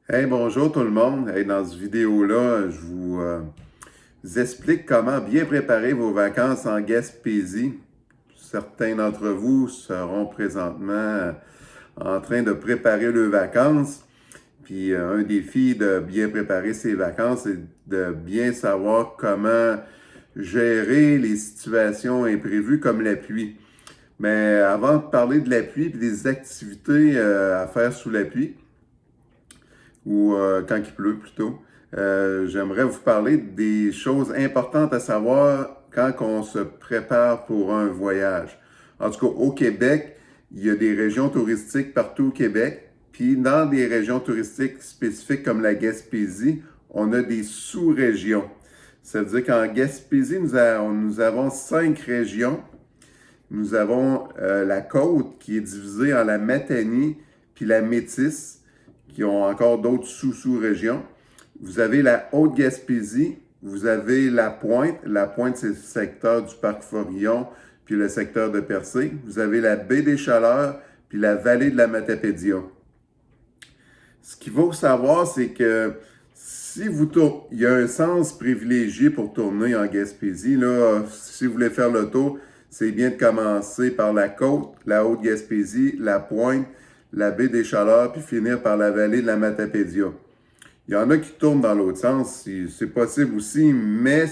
Hey, bonjour tout le monde. Hey, dans cette vidéo-là, je vous explique comment bien préparer vos vacances en Gaspésie. Certains d'entre vous seront présentement en train de préparer leurs vacances. Puis un défi de bien préparer ses vacances, c'est de bien savoir comment gérer les situations imprévues comme la pluie. Mais avant de parler de la pluie et des activités à faire sous la pluie, ou quand il pleut plutôt. J'aimerais vous parler des choses importantes à savoir quand on se prépare pour un voyage. En tout cas, au Québec, il y a des régions touristiques partout au Québec. Puis dans des régions touristiques spécifiques comme la Gaspésie, on a des sous-régions. Ça veut dire qu'en Gaspésie, nous avons 5 régions. Nous avons la côte qui est divisée en la Matanie puis la Métis, qui ont encore d'autres sous-régions. Vous avez la Haute-Gaspésie, vous avez la Pointe. La Pointe, c'est le secteur du parc Forillon, puis le secteur de Percé. Vous avez la baie des Chaleurs, puis la vallée de la Matapédia. Ce qu'il faut savoir, c'est que si vous tournez, il y a un sens privilégié pour tourner en Gaspésie. Là, si vous voulez faire le tour, c'est bien de commencer par la côte, la Haute-Gaspésie, la Pointe, la baie des Chaleurs, puis finir par la vallée de la Matapédia. Il y en a qui tournent dans l'autre sens, c'est possible aussi, mais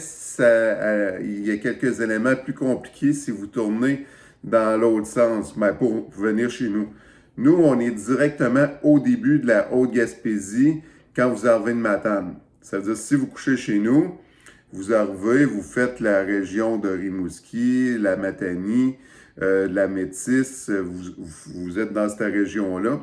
il y a quelques éléments plus compliqués si vous tournez dans l'autre sens, mais pour venir chez nous. Nous, on est directement au début de la Haute-Gaspésie quand vous arrivez de Matane. Ça veut dire si vous couchez chez nous, vous arrivez, vous faites la région de Rimouski, la Matanie, la Métis, vous êtes dans cette région-là.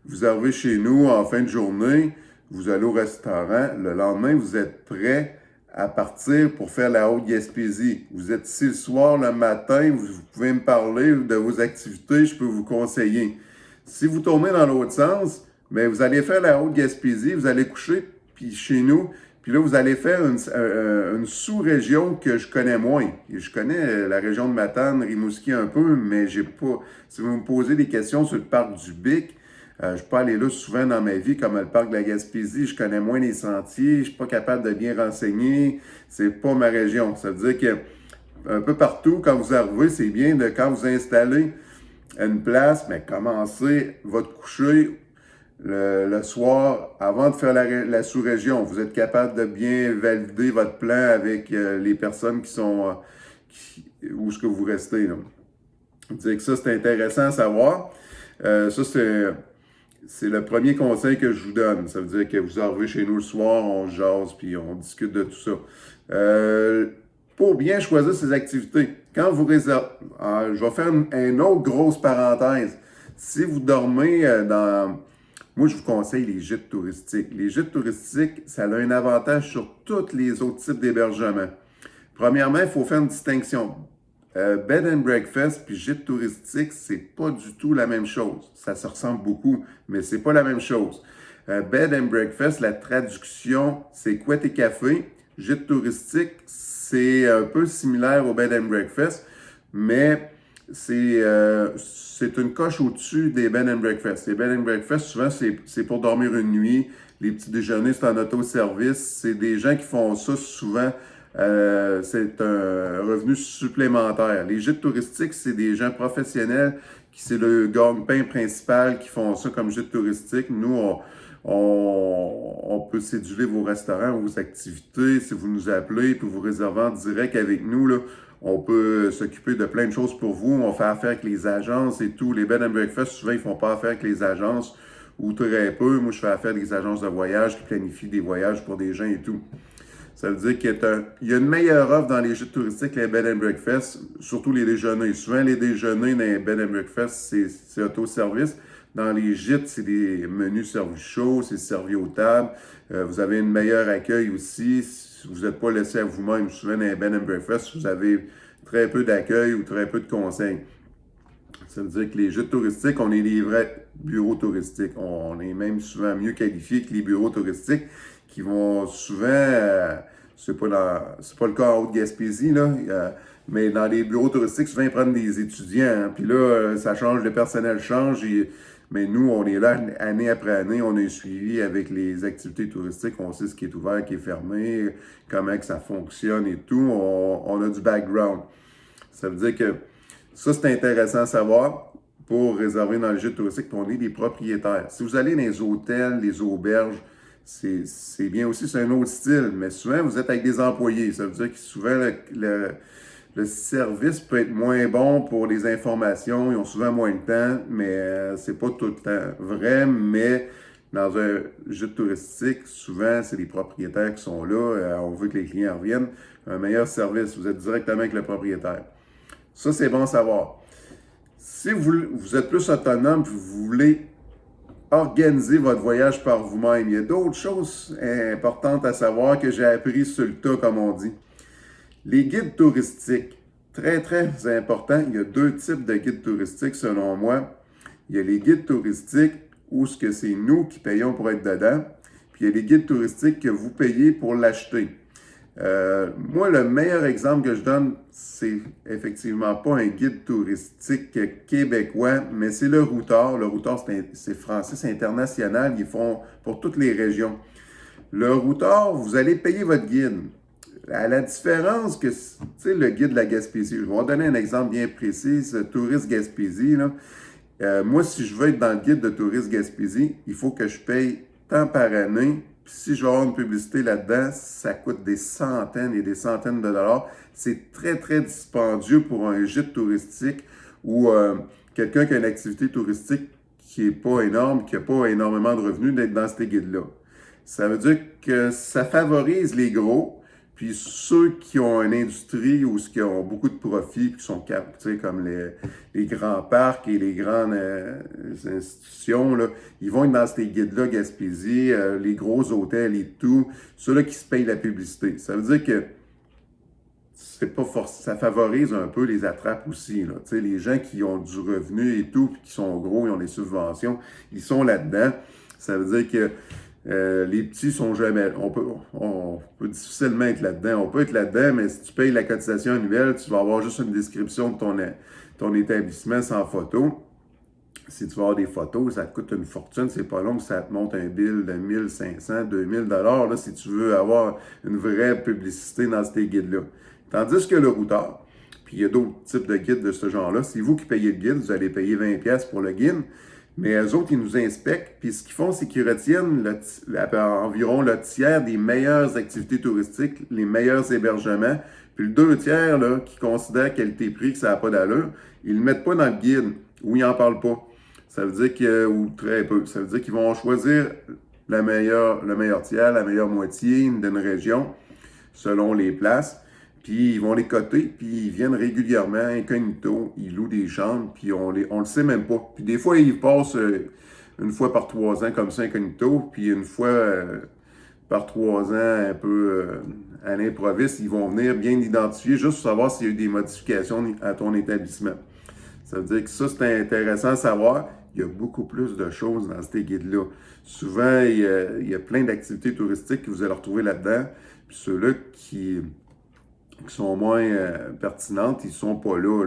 Vous arrivez chez nous en fin de journée, vous allez au restaurant, le lendemain, vous êtes prêt à partir pour faire la Haute-Gaspésie. Vous êtes ici le soir, le matin, vous pouvez me parler de vos activités, je peux vous conseiller. Si vous tournez dans l'autre sens, mais vous allez faire la Haute-Gaspésie, vous allez coucher puis chez nous, puis là, vous allez faire une sous-région que je connais moins. Je connais la région de Matane, Rimouski un peu, mais j'ai pas. Si vous me posez des questions sur le parc du Bic, je peux aller là souvent dans ma vie, comme le parc de la Gaspésie. Je connais moins les sentiers, je suis pas capable de bien renseigner. C'est pas ma région. Ça veut dire que un peu partout, quand vous arrivez, c'est bien de quand vous installez une place, mais commencez votre coucher le soir, avant de faire la sous-région, vous êtes capable de bien valider votre plan avec les personnes qui sont où est-ce que vous restez. Là. Je dis que ça, c'est intéressant à savoir. Ça, c'est le premier conseil que je vous donne. Ça veut dire que vous arrivez chez nous le soir, on jase, puis on discute de tout ça. Pour bien choisir ses activités, quand vous réservez, je vais faire une autre grosse parenthèse. Si vous dormez dans moi, je vous conseille les gîtes touristiques. Les gîtes touristiques, ça a un avantage sur tous les autres types d'hébergements. Premièrement, il faut faire une distinction. Bed and breakfast puis gîte touristique, c'est pas du tout la même chose. Ça se ressemble beaucoup, mais c'est pas la même chose. Bed and breakfast, la traduction, c'est couette et café. Gîte touristique, c'est un peu similaire au bed and breakfast, mais c'est une coche au-dessus des bed and breakfast. Les bed and breakfast, souvent, c'est pour dormir une nuit. Les petits déjeuners, c'est en autoservice. C'est des gens qui font ça souvent. C'est un revenu supplémentaire. Les gîtes touristiques, c'est des gens professionnels qui c'est le gagne-pain principal qui font ça comme gîte touristique. Nous, on peut céduler vos restaurants, vos activités. Si vous nous appelez puis vous réservez en direct avec nous, là, on peut s'occuper de plein de choses pour vous. On fait affaire avec les agences et tout. Les bed and breakfast, souvent, ils font pas affaire avec les agences ou très peu. Moi, je fais affaire avec des agences de voyage qui planifient des voyages pour des gens et tout. Ça veut dire qu'il y a une meilleure offre dans les gîtes touristiques que les bed and breakfast, surtout les déjeuners. Souvent, les déjeuners dans les bed and breakfast, c'est autoservice. Dans les gîtes, c'est des menus servis chauds, c'est servi aux tables. Vous avez un meilleur accueil aussi. Si vous n'êtes pas laissé à vous-même, souvent dans les bed and breakfast, vous avez très peu d'accueil ou très peu de conseils. Ça veut dire que les gîtes touristiques, on est des vrais bureaux touristiques. On est même souvent mieux qualifiés que les bureaux touristiques qui vont souvent, c'est pas le cas en Haute-Gaspésie, là, mais dans les bureaux touristiques, souvent ils prennent des étudiants. Hein, puis là, ça change, le personnel change. Mais nous, on est là année après année, on a un suivi avec les activités touristiques, on sait ce qui est ouvert, qui est fermé, comment que ça fonctionne et tout. On a du background. Ça veut dire que ça, c'est intéressant à savoir pour réserver dans le gîte touristique, puis on est des propriétaires. Si vous allez dans les hôtels, les auberges, c'est bien aussi, c'est un autre style, mais souvent, vous êtes avec des employés. Ça veut dire que souvent, le service peut être moins bon pour les informations. Ils ont souvent moins de temps, mais c'est pas tout le temps vrai. Mais dans un gîte touristique, souvent, c'est les propriétaires qui sont là. On veut que les clients reviennent. Un meilleur service, vous êtes directement avec le propriétaire. Ça, c'est bon à savoir. Si vous êtes plus autonome et vous voulez organiser votre voyage par vous-même, il y a d'autres choses importantes à savoir que j'ai appris sur le tas, comme on dit. Les guides touristiques, très, très important. Il y a deux types de guides touristiques, selon moi. Il y a les guides touristiques où ce que c'est nous qui payons pour être dedans, puis il y a les guides touristiques que vous payez pour l'acheter. Moi, le meilleur exemple que je donne, c'est effectivement pas un guide touristique québécois, mais c'est le Routard. Le Routard, c'est français, c'est international. Ils font pour toutes les régions. Le Routard, vous allez payer votre guide. À la différence que, tu sais, le guide de la Gaspésie, je vais vous donner un exemple bien précis, Touriste Gaspésie, là. Moi, si je veux être dans le guide de Touriste Gaspésie, il faut que je paye tant par année. Puis si je veux avoir une publicité là-dedans, ça coûte des centaines et des centaines de dollars. C'est très, très dispendieux pour un gîte touristique ou quelqu'un qui a une activité touristique qui n'est pas énorme, qui n'a pas énormément de revenus d'être dans ces guides-là. Ça veut dire que ça favorise les gros, puis ceux qui ont une industrie ou ceux qui ont beaucoup de profits, qui sont comme les grands parcs et les grandes institutions, là, ils vont être dans ces guides-là, Gaspésie, les gros hôtels et tout, ceux-là qui se payent la publicité. Ça veut dire que c'est pas ça favorise un peu les attrapes aussi. Là. Les gens qui ont du revenu et tout, puis qui sont gros, ils ont les subventions, ils sont là-dedans. Ça veut dire que les petits sont jamais. On peut difficilement être là-dedans. On peut être là-dedans, mais si tu payes la cotisation annuelle, tu vas avoir juste une description de ton établissement sans photo. Si tu vas avoir des photos, ça te coûte une fortune. C'est pas long que ça te monte un bill de 1500, 2000 $ là, si tu veux avoir une vraie publicité dans ces guides-là. Tandis que le Routard, puis il y a d'autres types de guides de ce genre-là, c'est vous qui payez le guide, vous allez payer 20$ pour le guide. Mais eux autres, ils nous inspectent, puis ce qu'ils font, c'est qu'ils retiennent environ le tiers des meilleures activités touristiques, les meilleurs hébergements, puis le 2 tiers, là, qui considèrent qualité-prix, que ça n'a pas d'allure, ils ne le mettent pas dans le guide, ou ils n'en parlent pas. Ça veut dire ou très peu. Ça veut dire qu'ils vont choisir le meilleur tiers, la meilleure moitié d'une région, selon les places. Puis ils vont les coter, puis ils viennent régulièrement, incognito, ils louent des chambres, puis on le sait même pas. Puis des fois, ils passent une fois par 3 ans comme ça, incognito, puis une fois par 3 ans, un peu à l'improviste, ils vont venir bien identifier, juste pour savoir s'il y a eu des modifications à ton établissement. Ça veut dire que ça, c'est intéressant à savoir. Il y a beaucoup plus de choses dans ces guides-là. Souvent, il y a plein d'activités touristiques que vous allez retrouver là-dedans, puis ceux-là qui sont moins pertinentes, ils ne sont pas là.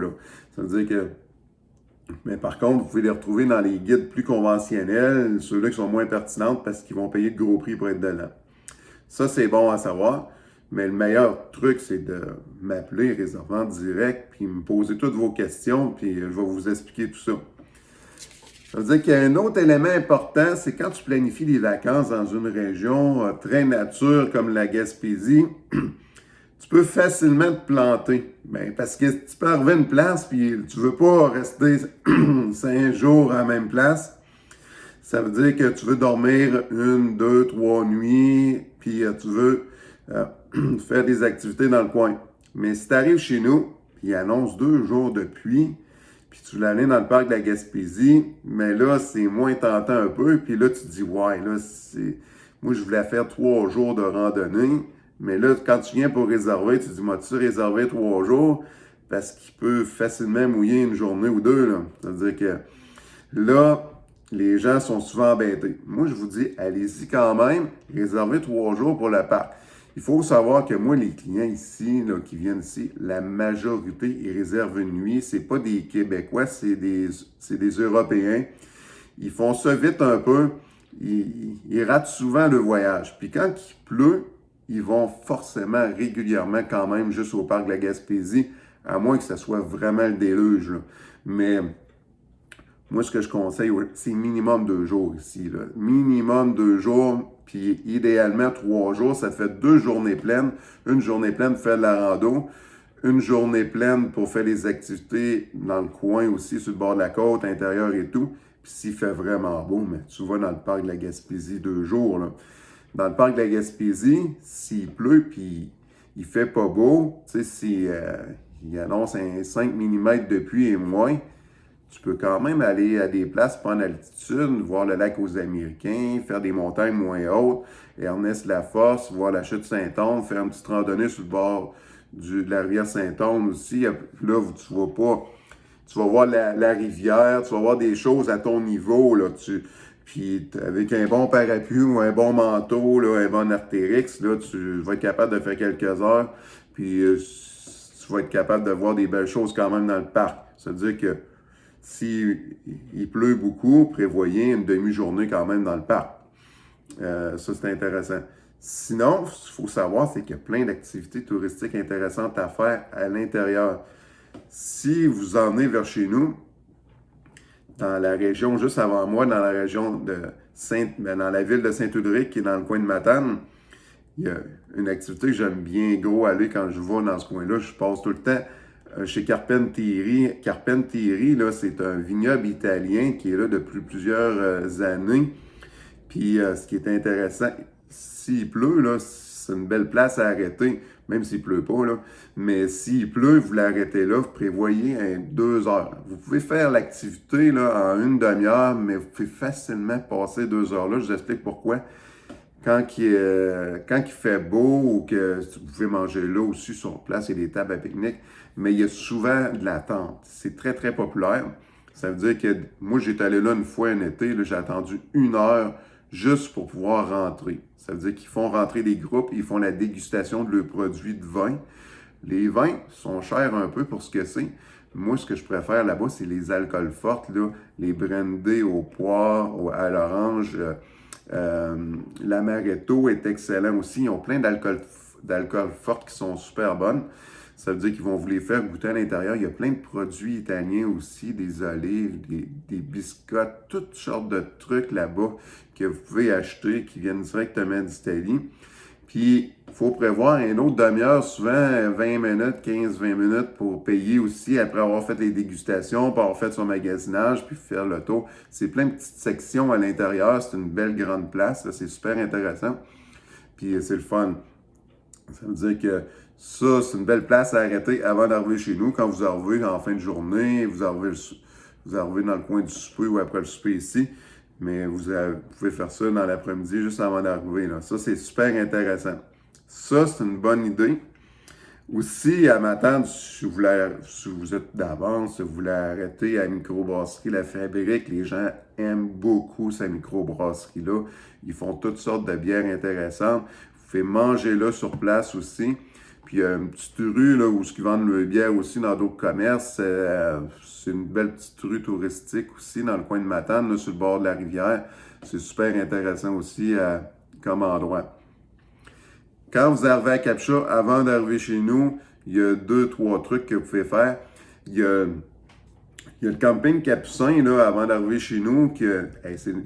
Ça veut dire que, mais par contre, vous pouvez les retrouver dans les guides plus conventionnels, ceux-là qui sont moins pertinentes parce qu'ils vont payer de gros prix pour être dedans. Ça, c'est bon à savoir, mais le meilleur truc, c'est de m'appeler réservant direct, puis me poser toutes vos questions, puis je vais vous expliquer tout ça. Ça veut dire qu'il y a un autre élément important, c'est quand tu planifies des vacances dans une région très nature comme la Gaspésie, tu peux facilement te planter. Ben, parce que tu peux arriver à une place puis tu ne veux pas rester 5 jours à la même place. Ça veut dire que tu veux dormir 1, 2, 3 nuits, puis tu veux faire des activités dans le coin. Mais si tu arrives chez nous, puis il annonce 2 jours de pluie, puis tu voulais aller dans le parc de la Gaspésie, mais là, c'est moins tentant un peu, puis là, tu te dis, ouais, là, moi, je voulais faire 3 jours de randonnée. Mais là, quand tu viens pour réserver, tu te dis, m'as-tu réservé 3 jours? Parce qu'il peut facilement mouiller une journée ou 2, là. Ça veut dire que là, les gens sont souvent embêtés. Moi, je vous dis, allez-y quand même, réservez 3 jours pour le parc. Il faut savoir que moi, les clients ici, là, qui viennent ici, la majorité, ils réservent une nuit. C'est pas des Québécois, c'est des Européens. ils font ça vite un peu, ils ratent souvent le voyage. Puis quand il pleut, ils vont forcément, régulièrement quand même, juste au parc de la Gaspésie, à moins que ce soit vraiment le déluge, là. Mais moi, ce que je conseille, c'est minimum 2 jours ici, là. Minimum 2 jours, puis idéalement 3 jours. Ça te fait 2 journées pleines. Une journée pleine pour faire de la rando. Une journée pleine pour faire les activités dans le coin aussi, sur le bord de la côte, intérieur et tout. Puis s'il fait vraiment beau, mais tu vas dans le parc de la Gaspésie 2 jours, là. Dans le parc de la Gaspésie, s'il pleut puis il fait pas beau, tu sais, il annonce un 5 mm de pluie et moins, tu peux quand même aller à des places pas en altitude, voir le lac aux Américains, faire des montagnes moins hautes, Ernest Lafosse, voir la chute Saint-Onge, faire une petite randonnée sur le bord de la rivière Saint-Onge aussi. Là, tu vas pas, tu vas voir la rivière, tu vas voir des choses à ton niveau, là, puis avec un bon parapluie ou un bon manteau, là, un bon Artérix, là, tu vas être capable de faire quelques heures, puis tu vas être capable de voir des belles choses quand même dans le parc. C'est-à-dire que s'il pleut beaucoup, prévoyez une demi-journée quand même dans le parc. Ça, c'est intéressant. Sinon, ce qu'il faut savoir, c'est qu'il y a plein d'activités touristiques intéressantes à faire à l'intérieur. Si vous en venez vers chez nous, dans la région, juste avant moi, dans la région de dans la ville de Saint-Udric, qui est dans le coin de Matane, il y a une activité que j'aime bien gros aller quand je vais dans ce coin-là. Je passe tout le temps chez Carpentieri. Carpentieri, là, c'est un vignoble italien qui est là depuis plusieurs années. Puis, ce qui est intéressant, s'il pleut, là, c'est une belle place à arrêter, même s'il pleut pas, là. Mais s'il pleut, vous l'arrêtez là, vous prévoyez 2 heures. Vous pouvez faire l'activité là, en une demi-heure, mais vous pouvez facilement passer 2 heures là. Je vous explique pourquoi. Quand il fait beau ou que vous pouvez manger là aussi sur place, il y a des tables à pique-nique, mais il y a souvent de l'attente. C'est très, très populaire. Ça veut dire que moi, j'étais allé là une fois un été, là, j'ai attendu 1 heure juste pour pouvoir rentrer. Ça veut dire qu'ils font rentrer des groupes, ils font la dégustation de leurs produits de vin. Les vins sont chers un peu pour ce que c'est. Moi, ce que je préfère là-bas, c'est les alcools fortes, là, les brandy au poire, à l'orange. L'amaretto est excellent aussi. Ils ont plein d'alcool fortes qui sont super bonnes. Ça veut dire qu'ils vont vous les faire goûter à l'intérieur. Il y a plein de produits italiens aussi, des olives, des biscottes, toutes sortes de trucs là-bas que vous pouvez acheter qui viennent directement d'Italie. Puis, il faut prévoir une autre demi-heure, souvent 20 minutes, 15-20 minutes pour payer aussi après avoir fait les dégustations, pour avoir fait son magasinage, puis faire le tour. C'est plein de petites sections à l'intérieur. C'est une belle grande place. Là, c'est super intéressant. Puis, c'est le fun. Ça veut dire que ça, c'est une belle place à arrêter avant d'arriver chez nous. Quand vous arrivez en fin de journée, vous arrivez dans le coin du souper ou après le souper ici. Mais vous pouvez faire ça dans l'après-midi juste avant d'arriver. Là. Ça, c'est super intéressant. Ça, c'est une bonne idée. Aussi, à m'attendre, si vous êtes d'avance, si vous voulez arrêter à la microbrasserie La Fabrique, les gens aiment beaucoup cette microbrasserie-là. Ils font toutes sortes de bières intéressantes. Vous pouvez manger là sur place aussi. Puis il y a une petite rue là, où ils vendent le bière aussi dans d'autres commerces. C'est une belle petite rue touristique aussi dans le coin de Matane, là, sur le bord de la rivière. C'est super intéressant aussi comme endroit. Quand vous arrivez à Captcha, avant d'arriver chez nous, il y a 2-3 trucs que vous pouvez faire. Il y a le camping Capucin, là, avant d'arriver chez nous, il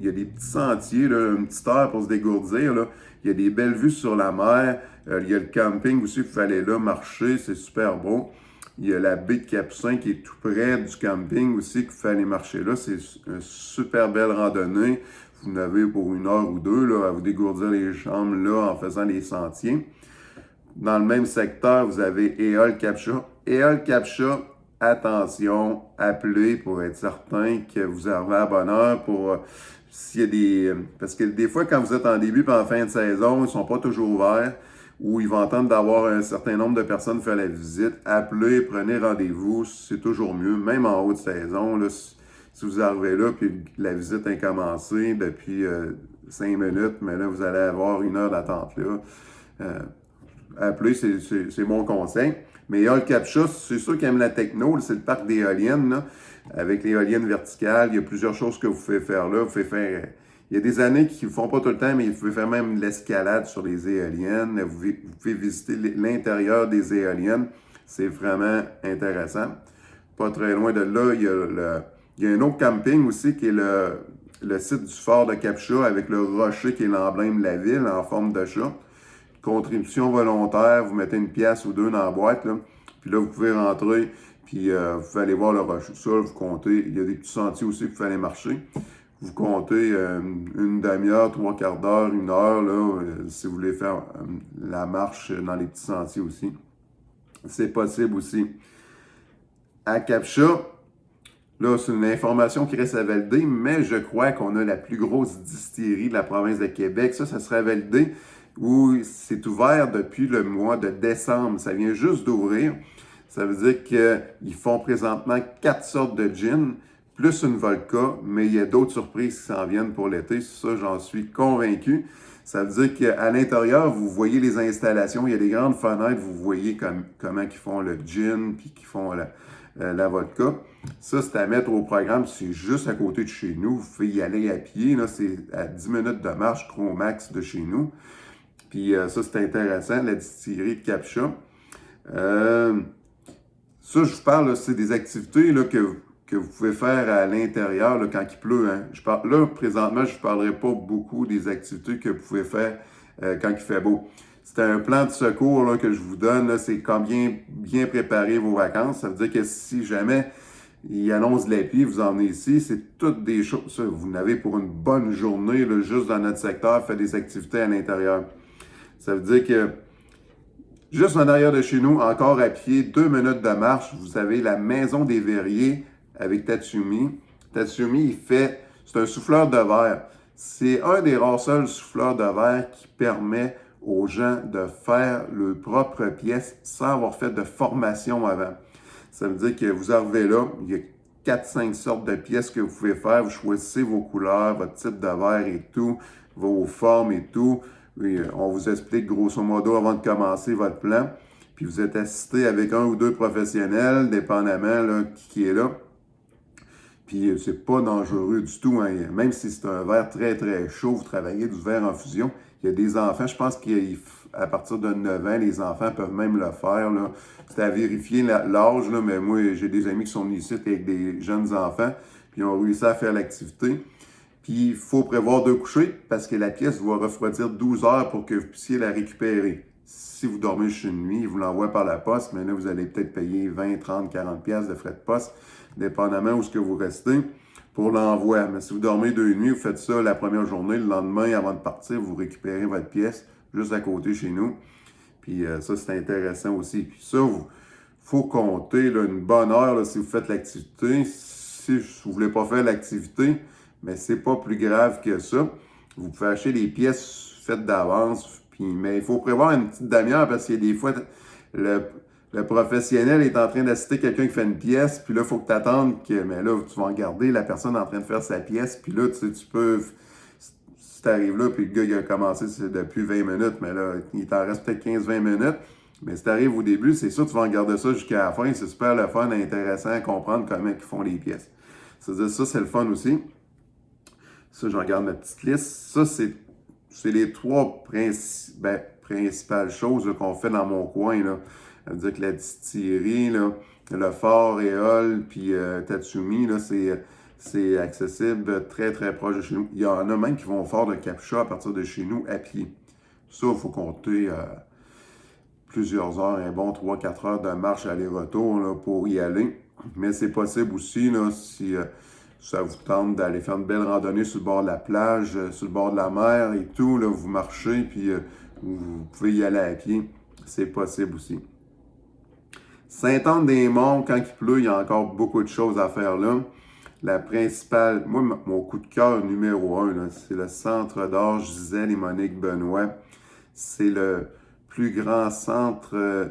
y a des petits sentiers, là, une petite heure pour se dégourdir. Là. Il y a des belles vues sur la mer. Il y a le camping aussi, il faut aller là marcher, c'est super beau. Il y a la baie de Capucin qui est tout près du camping aussi, qu'il faut aller marcher là. C'est une super belle randonnée. Vous en avez pour 1 heure ou 2 là, à vous dégourdir les jambes là, en faisant les sentiers. Dans le même secteur, vous avez Éole Captcha. Éole Captcha, attention, appelez pour être certain que vous arrivez à bonne heure s'il y a parce que des fois, quand vous êtes en début et en fin de saison, ils ne sont pas toujours ouverts ou ils vont entendre d'avoir un certain nombre de personnes faire la visite. Appelez, prenez rendez-vous, c'est toujours mieux, même en haute saison. Là, si vous arrivez là puis la visite est commencée depuis 5 minutes, mais là, vous allez avoir 1 heure d'attente là. Appelez, c'est mon conseil. Mais il y a le Captcha, c'est ceux qui aiment la techno, c'est le parc d'éoliennes, là, avec l'éolienne verticale. Il y a plusieurs choses que vous pouvez faire là. Vous pouvez faire, il y a des années qui ne le font pas tout le temps, mais vous pouvez faire même de l'escalade sur les éoliennes. Vous pouvez visiter l'intérieur des éoliennes. C'est vraiment intéressant. Pas très loin de là, il y a un autre camping aussi qui est le site du fort de Captcha avec le rocher qui est l'emblème de la ville en forme de chat. Contribution volontaire, vous mettez une pièce ou deux dans la boîte, là, puis là, vous pouvez rentrer, puis vous pouvez aller voir le rocher. Ça, vous comptez, il y a des petits sentiers aussi que vous pouvez aller marcher. Vous comptez une demi-heure, trois quarts d'heure, une heure, là, si vous voulez faire la marche dans les petits sentiers aussi. C'est possible aussi. À Captcha, là, c'est une information qui reste à valider, mais je crois qu'on a la plus grosse distillerie de la province de Québec. Ça serait à valider, où c'est ouvert depuis le mois de décembre. Ça vient juste d'ouvrir. Ça veut dire qu'ils font présentement 4 sortes de gin, plus une vodka, mais il y a d'autres surprises qui s'en viennent pour l'été. Ça, j'en suis convaincu. Ça veut dire qu'à l'intérieur, vous voyez les installations. Il y a des grandes fenêtres. Vous voyez comment ils font le gin, puis qu'ils font la vodka. Ça, c'est à mettre au programme. C'est juste à côté de chez nous. Vous pouvez y aller à pied. Là, c'est à 10 minutes de marche, au max de chez nous. Puis ça, c'est intéressant, la distillerie de Captcha. Ça, je vous parle, c'est des activités là, que vous pouvez faire à l'intérieur là, quand il pleut. Hein. Là, présentement, je ne parlerai pas beaucoup des activités que vous pouvez faire quand il fait beau. C'est un plan de secours là, que je vous donne. Là, c'est combien bien préparer vos vacances. Ça veut dire que si jamais il annonce de la pluie, vous emmenez ici, c'est toutes des choses. Ça, vous n'avez pour une bonne journée, là, juste dans notre secteur, fait des activités à l'intérieur. Ça veut dire que juste en arrière de chez nous, encore à pied, 2 minutes de marche, vous avez la Maison des Verriers avec Tatsumi. Tatsumi, c'est un souffleur de verre. C'est un des rares seuls souffleurs de verre qui permet aux gens de faire leurs propres pièces sans avoir fait de formation avant. Ça veut dire que vous arrivez là, il y a 4-5 sortes de pièces que vous pouvez faire. Vous choisissez vos couleurs, votre type de verre et tout, vos formes et tout. Oui, on vous explique grosso modo avant de commencer votre plan. Puis vous êtes assisté avec un ou deux professionnels, dépendamment là, qui est là. Puis c'est pas dangereux du tout. Hein. Même si c'est un verre très très chaud, vous travaillez du verre en fusion. Il y a des enfants, je pense qu'à partir de 9 ans, les enfants peuvent même le faire. Là. C'est à vérifier l'âge, là, mais moi j'ai des amis qui sont venus ici avec des jeunes enfants, puis ils ont réussi à faire l'activité. Puis, il faut prévoir de coucher parce que la pièce va refroidir 12 heures pour que vous puissiez la récupérer. Si vous dormez juste une nuit, ils vous l'envoient par la poste, mais là, vous allez peut-être payer 20, 30, 40 pièces de frais de poste, dépendamment où ce que vous restez, pour l'envoi. Mais si vous dormez 2 nuits, vous faites ça la première journée, le lendemain, avant de partir, vous récupérez votre pièce juste à côté chez nous. Puis ça, c'est intéressant aussi. Puis ça, il faut compter là, une bonne heure là, si vous faites l'activité. Si vous ne voulez pas faire l'activité, mais c'est pas plus grave que ça. Vous pouvez acheter des pièces faites d'avance, mais il faut prévoir une petite demi-heure parce qu'il y a des fois, le professionnel est en train d'assister quelqu'un qui fait une pièce, puis là, il faut que tu attendes mais là, tu vas regarder la personne en train de faire sa pièce, puis là, tu peux, si tu arrives là, puis le gars, il a commencé depuis 20 minutes, mais là, il t'en reste peut-être 15-20 minutes, mais si tu arrives au début, c'est sûr, tu vas regarder ça jusqu'à la fin, c'est super le fun, intéressant à comprendre comment ils font les pièces. C'est-à-dire, ça, c'est le fun aussi. Ça, je regarde ma petite liste. Ça, c'est les 3 principales choses là, qu'on fait dans mon coin. Là. Ça veut dire que la distillerie, là, le fort Éole, puis Tatsumi, là, c'est accessible très, très proche de chez nous. Il y en a même qui vont au fort de Captcha à partir de chez nous à pied. Ça, il faut compter plusieurs heures, un bon 3-4 heures de marche aller-retour là, pour y aller. Mais c'est possible aussi, là, si ça vous tente d'aller faire une belle randonnée sur le bord de la plage, sur le bord de la mer et tout, là, vous marchez, puis vous pouvez y aller à pied. C'est possible aussi. Sainte-Anne-des-Monts, quand il pleut, il y a encore beaucoup de choses à faire là. La principale, moi, mon coup de cœur numéro 1, c'est le Centre d'art Gisèle et Monique Benoît. C'est le plus grand centre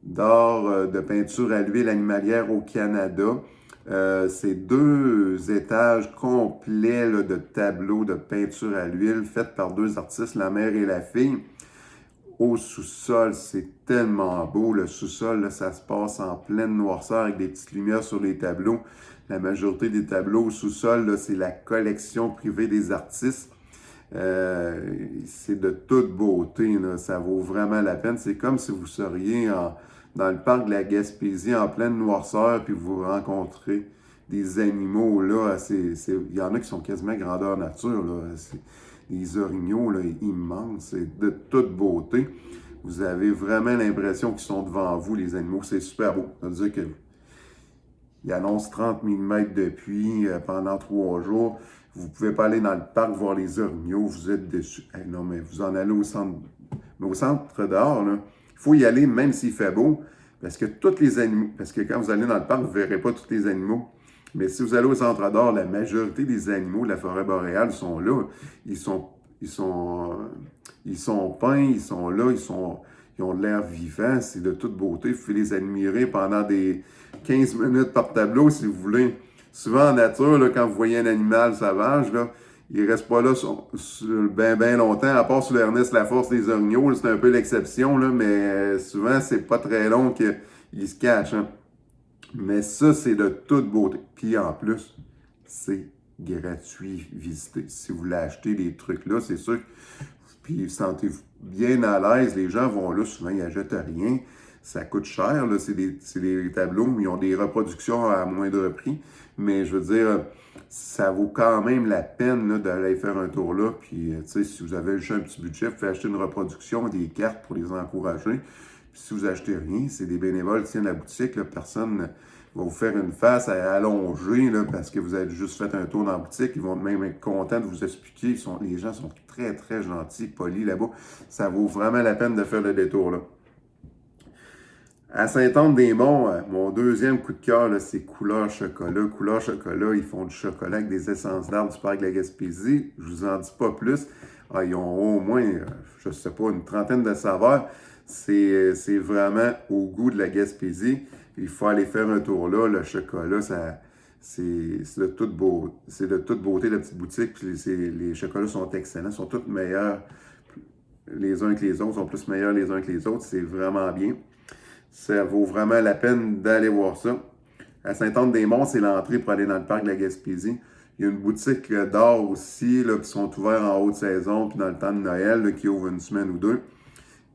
d'art de peinture à l'huile animalière au Canada. C'est 2 étages complets là, de tableaux de peinture à l'huile faits par 2 artistes, la mère et la fille. au sous-sol. C'est tellement beau. Le sous-sol, là, ça se passe en pleine noirceur avec des petites lumières sur les tableaux. La majorité des tableaux au sous-sol, là, c'est la collection privée des artistes. C'est de toute beauté, là. Ça vaut vraiment la peine. C'est comme si vous seriez dans le parc de la Gaspésie en pleine noirceur, puis vous rencontrez des animaux, là. Il y en a qui sont quasiment grandeur nature, là. Les orignaux, là, immenses. C'est de toute beauté. Vous avez vraiment l'impression qu'ils sont devant vous, les animaux. C'est super beau. Ça veut dire qu'il annonce 30 mm de pluie pendant 3 jours. Vous ne pouvez pas aller dans le parc voir les orignaux, vous êtes déçus. Hey, non, mais vous en allez au centre. Mais au centre dehors, là, il faut y aller même s'il fait beau, parce que tous les animaux, parce que quand vous allez dans le parc, vous ne verrez pas tous les animaux. Mais si vous allez au centre d'or, la majorité des animaux de la forêt boréale sont là. Ils sont peints, ils sont là, ils ont de l'air vivant, c'est de toute beauté. Vous pouvez les admirer pendant des 15 minutes par tableau si vous voulez. Souvent en nature, là, quand vous voyez un animal sauvage, là, il ne reste pas là bien longtemps, à part sur l'Ernest Laforce des orignaux, c'est un peu l'exception, là, mais souvent, c'est pas très long qu'ils se cachent. Hein. Mais ça, c'est de toute beauté. Puis en plus, c'est gratuit visiter. Si vous voulez acheter des trucs là, c'est sûr. Puis sentez-vous bien à l'aise. Les gens vont là, souvent, ils n'achètent rien. Ça coûte cher, là. C'est des tableaux, mais ils ont des reproductions à moindre prix. Mais je veux dire, ça vaut quand même la peine là, d'aller faire un tour là. Puis, tu sais, si vous avez juste un petit budget, vous pouvez acheter une reproduction, des cartes pour les encourager. Puis, si vous achetez rien, c'est des bénévoles qui tiennent la boutique. Là, personne va vous faire une face à allonger là, parce que vous avez juste fait un tour dans la boutique. Ils vont même être contents de vous expliquer. Les gens sont très, très gentils, polis là-bas. Ça vaut vraiment la peine de faire le détour là. À Saint-Anne-des-Monts, mon deuxième coup de cœur, là, c'est Couleur Chocolat. Couleur Chocolat, ils font du chocolat avec des essences d'arbres du parc de la Gaspésie. Je vous en dis pas plus. Ils ont au moins, je sais pas, une trentaine de saveurs. C'est vraiment au goût de la Gaspésie. Il faut aller faire un tour là. Le chocolat, c'est de toute beauté, la petite boutique. Puis les chocolats sont excellents, sont tous meilleurs les uns que les autres, sont plus meilleurs les uns que les autres. C'est vraiment bien. Ça vaut vraiment la peine d'aller voir ça. À Saint-Anne-des-Monts, c'est l'entrée pour aller dans le parc de la Gaspésie. Il y a une boutique d'art aussi, là, qui sont ouverts en haute saison, puis dans le temps de Noël, là, qui ouvre une semaine ou deux.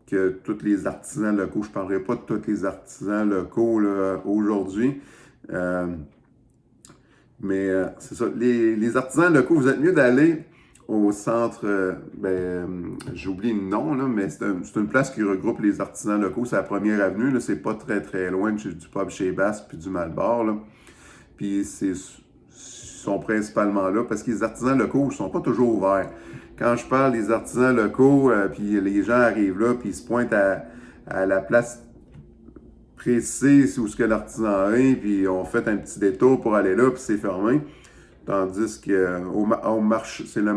Que tous les artisans locaux, je ne parlerai pas de tous les artisans locaux là, aujourd'hui, mais c'est ça. Les artisans locaux, vous êtes mieux d'aller au centre, j'oublie le nom, là, mais c'est une place qui regroupe les artisans locaux. C'est la première avenue, c'est pas très très loin du pub chez Basse puis du Malbar. Là. Puis ils sont principalement là parce que les artisans locaux ne sont pas toujours ouverts. Quand je parle des artisans locaux, puis les gens arrivent là, puis ils se pointent à la place précise où ce que l'artisan est, puis on fait un petit détour pour aller là, puis c'est fermé. Tandis que au marché, c'est le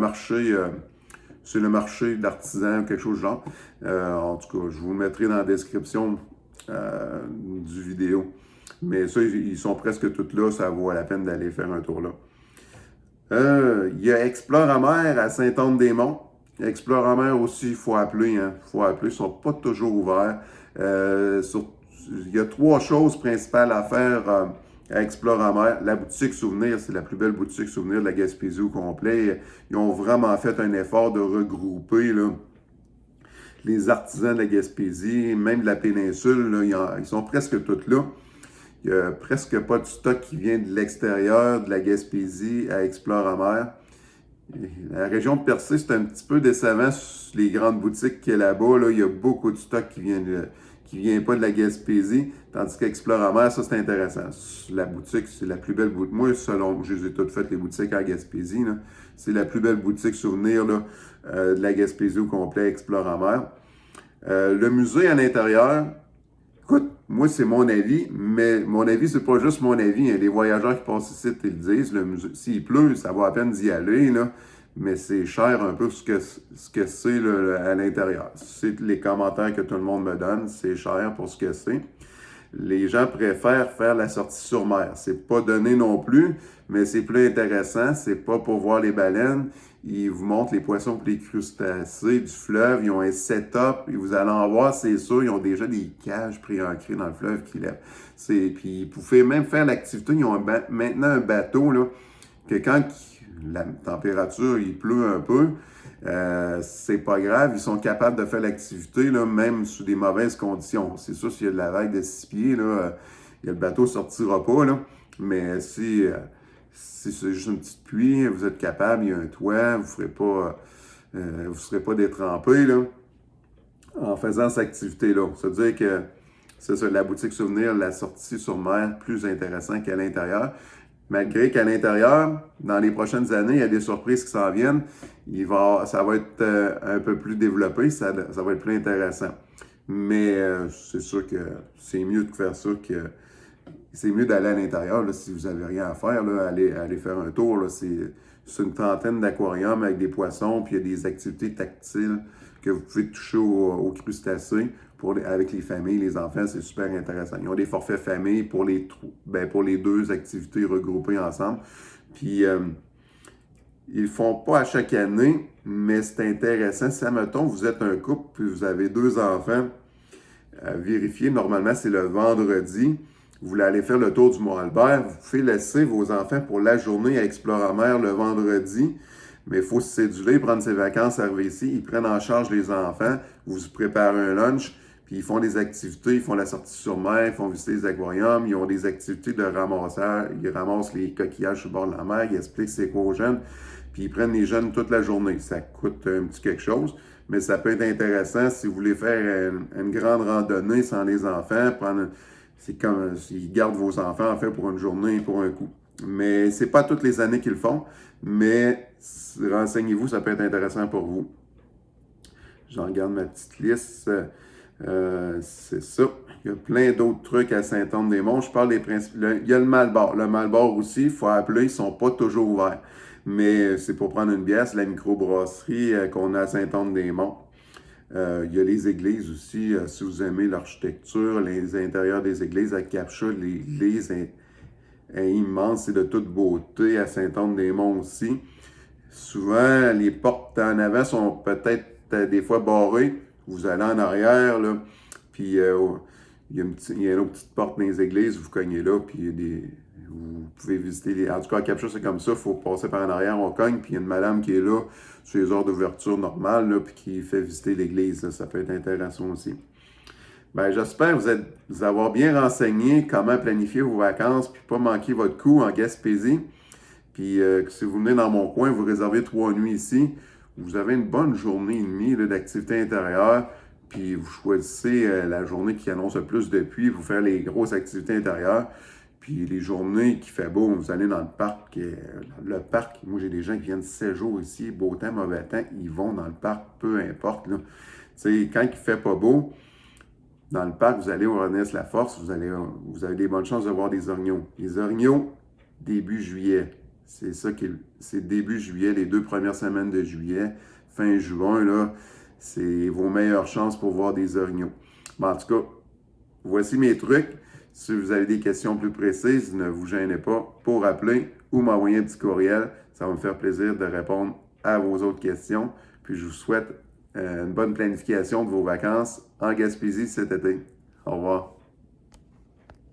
marché d'artisans ou quelque chose du genre. En tout cas, je vous le mettrai dans la description du vidéo. Mais ça, ils sont presque tous là, ça vaut la peine d'aller faire un tour là. Il y a Exploramer à Saint-Anne-des-Monts. Exploramer aussi, il faut appeler. Hein. Ils ne sont pas toujours ouverts. Il y a 3 choses principales à faire à Exploramer. La boutique souvenir, c'est la plus belle boutique souvenir de la Gaspésie au complet. Ils ont vraiment fait un effort de regrouper là, les artisans de la Gaspésie, même de la péninsule. Là, ils sont presque tous là. Il n'y a presque pas de stock qui vient de l'extérieur de la Gaspésie à Exploramer. La région de Percé, c'est un petit peu décevant sur les grandes boutiques qu'il y a là-bas. Là, il y a beaucoup de stock qui vient pas de la Gaspésie, tandis qu'Exploramer, ça c'est intéressant. La boutique, c'est la plus belle boutique. Moi, selon je les ai toutes faites, les boutiques à Gaspésie, c'est la plus belle boutique souvenir là, de la Gaspésie au complet, Exploramer. Le musée à l'intérieur, écoute, moi c'est mon avis, mais mon avis, c'est pas juste mon avis. Hein. Les voyageurs qui passent ici, ils le disent, le musée, s'il pleut, ça vaut la peine d'y aller, là. Mais c'est cher un peu ce que c'est là, à l'intérieur. C'est les commentaires que tout le monde me donne, c'est cher pour ce que c'est. Les gens préfèrent faire la sortie sur mer. C'est pas donné non plus, mais c'est plus intéressant. C'est pas pour voir les baleines. Ils vous montrent les poissons et les crustacés du fleuve. Ils ont un setup. Et vous allez en voir, c'est sûr, ils ont déjà des cages préancrées dans le fleuve qui lèvent. Puis vous pouvez même faire l'activité. Ils ont maintenant un bateau là, que quand la température, il pleut un peu, c'est pas grave. Ils sont capables de faire l'activité, là, même sous des mauvaises conditions. C'est sûr, s'il y a de la vague de 6 pieds, là, le bateau ne sortira pas. Là. Mais si c'est juste une petite pluie, vous êtes capable, il y a un toit, vous serez pas détrempé là, en faisant cette activité-là. Ça veut dire que c'est ça, la boutique souvenir, la sortie sur mer, plus intéressant qu'à l'intérieur. Malgré qu'à l'intérieur, dans les prochaines années, il y a des surprises qui s'en viennent. Ça va être un peu plus développé, ça va être plus intéressant. Mais c'est sûr que c'est mieux de faire ça que... C'est mieux d'aller à l'intérieur, là, si vous n'avez rien à faire, là, aller faire un tour. Là, c'est une trentaine d'aquariums avec des poissons, puis il y a des activités tactiles que vous pouvez toucher aux crustacés avec les familles, les enfants, c'est super intéressant. Ils ont des forfaits famille pour les deux activités regroupées ensemble. Puis, ils le font pas à chaque année, mais c'est intéressant. Si, admettons, vous êtes un couple, puis vous avez 2 enfants, vérifiez, normalement, c'est le vendredi. Vous voulez aller faire le tour du Mont-Albert, vous pouvez laisser vos enfants pour la journée à Explorer-Mer le vendredi, mais il faut se céduler, prendre ses vacances, arriver ici. Ils prennent en charge les enfants, vous préparez un lunch, puis ils font des activités, ils font la sortie sur mer, ils font visiter les aquariums, ils ont des activités de ramassage, ils ramassent les coquillages sur le bord de la mer, ils expliquent c'est quoi aux jeunes, puis ils prennent les jeunes toute la journée. Ça coûte un petit quelque chose, mais ça peut être intéressant si vous voulez faire une grande randonnée sans les enfants, c'est comme s'ils gardent vos enfants en fait pour une journée, pour un coup. Mais c'est pas toutes les années qu'ils le font, mais renseignez-vous, ça peut être intéressant pour vous. J'en regarde ma petite liste. C'est ça. Il y a plein d'autres trucs à Saint-Anne-des-Monts. Je parle des principes. Il y a le Malbord. Le Malbord aussi, il faut appeler, ils ne sont pas toujours ouverts. Mais c'est pour prendre une bière, c'est la microbrasserie qu'on a à Saint-Anne-des-Monts. Il y a les églises aussi, si vous aimez l'architecture, les intérieurs des églises à Capcha, l'église est immense, c'est de toute beauté à Saint-Anne-des-Monts aussi. Souvent, les portes en avant sont peut-être des fois barrées. Vous allez en arrière, là, puis il y a une autre petite porte dans les églises, vous cognez là, puis vous pouvez visiter en tout cas, à Capcha, c'est comme ça, il faut passer par en arrière, on cogne, puis il y a une madame qui est là, sur les heures d'ouverture normales, là, puis qui fait visiter l'église, là. Ça peut être intéressant aussi. Ben, j'espère vous avoir bien renseigné comment planifier vos vacances, puis pas manquer votre coup en Gaspésie. Puis si vous venez dans mon coin, vous réservez 3 nuits ici, vous avez une bonne journée et demie là, d'activité intérieure, puis vous choisissez la journée qui annonce le plus de pluie, vous faire les grosses activités intérieures, puis les journées qui fait beau, vous allez dans le parc. Le parc, moi j'ai des gens qui viennent 7 jours ici, beau temps, mauvais temps, ils vont dans le parc, peu importe. Là. Quand il fait pas beau, dans le parc, vous allez au Renesse-la-Force, vous avez des bonnes chances de voir des orignaux. Les orignaux, début juillet. C'est début juillet, les 2 premières semaines de juillet, fin juin, là, c'est vos meilleures chances pour voir des orignaux. Mais en tout cas, voici mes trucs. Si vous avez des questions plus précises, ne vous gênez pas pour appeler ou m'envoyer un petit courriel. Ça va me faire plaisir de répondre à vos autres questions. Puis je vous souhaite une bonne planification de vos vacances en Gaspésie cet été. Au revoir.